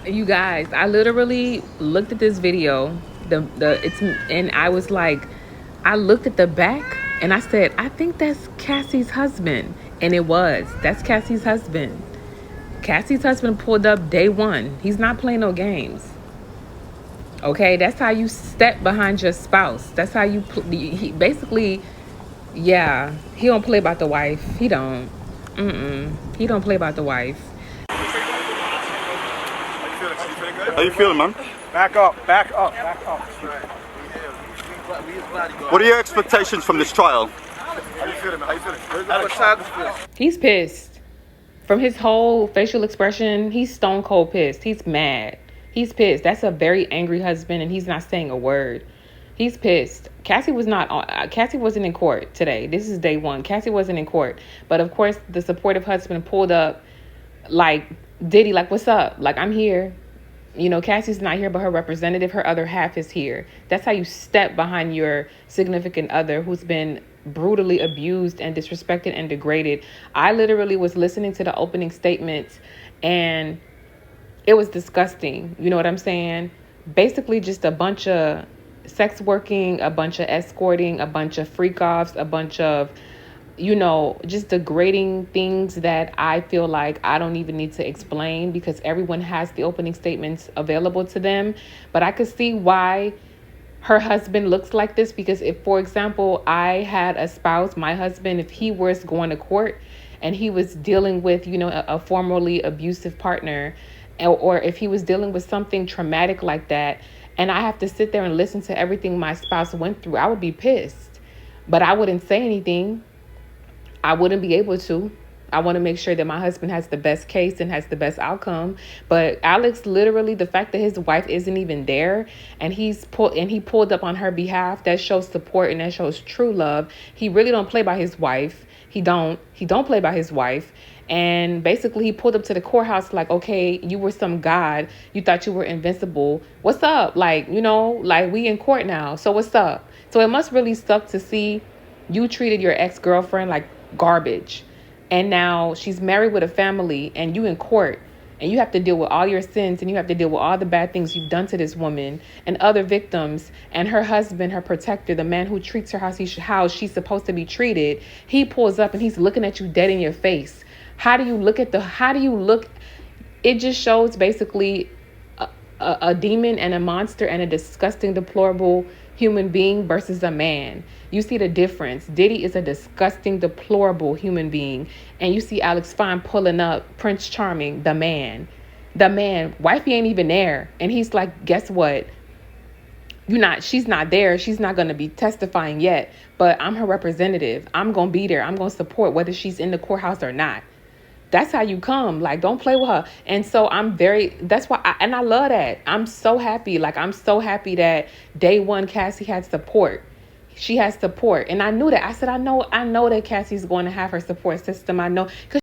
You guys, I literally looked at this video. And I was like, I looked at the back and I said, I think that's Cassie's husband. And it was. That's Cassie's husband. Cassie's husband pulled up day one. He's not playing no games. Okay, that's how you step behind your spouse. That's how he basically, yeah, he don't play about the wife. He don't. He don't play about the wife. How you feeling, man? Back up, back up, back up. What are your expectations from this trial? How you feeling, man? How you feeling? He's pissed. From his whole facial expression, he's stone cold pissed. He's mad. He's pissed. That's a very angry husband, and he's not saying a word. He's pissed. Cassie wasn't in court today. This is day one. Cassie wasn't in court. But of course, the supportive husband pulled up like Diddy, like, what's up? Like, I'm here. You know, Cassie's not here, but her representative, her other half is here. That's how you step behind your significant other who's been brutally abused and disrespected and degraded. I literally was listening to the opening statements and it was disgusting. You know what I'm saying? Basically just a bunch of sex working, a bunch of escorting, a bunch of freak offs, a bunch of, you know, just degrading things that I feel like I don't even need to explain because everyone has the opening statements available to them. But I could see why her husband looks like this, because if, for example, I had a spouse, my husband, if he was going to court and he was dealing with, you know, a formerly abusive partner, or if he was dealing with something traumatic like that, and I have to sit there and listen to everything my spouse went through, I would be pissed. But I wouldn't say anything. I wouldn't be able to. I want to make sure that my husband has the best case and has the best outcome. But Alex, literally, the fact that his wife isn't even there and he pulled up on her behalf, that shows support and that shows true love. He really don't play by his wife. He don't play by his wife. And basically he pulled up to the courthouse like, okay, you were some god. You thought you were invincible. What's up? Like, you know, like we in court now. So what's up? So it must really suck to see you treated your ex-girlfriend like garbage. And now she's married with a family and you in court and you have to deal with all your sins and you have to deal with all the bad things you've done to this woman and other victims, and her husband, her protector, the man who treats her how she's supposed to be treated. He pulls up and he's looking at you dead in your face. How do you look? It just shows basically a demon and a monster and a disgusting, deplorable human being versus a man. You see the difference. Diddy is a disgusting, deplorable human being. And you see Alex Fine pulling up Prince Charming, the man. Wifey ain't even there. And he's like, guess what? She's not there. She's not going to be testifying yet. But I'm her representative. I'm going to be there. I'm going to support whether she's in the courthouse or not. That's how you come. Like, don't play with her. And so I love that. I'm so happy. Like, I'm so happy that day one, Cassie had support. She has support. And I knew that. I said, I know that Cassie's going to have her support system. I know. 'Cause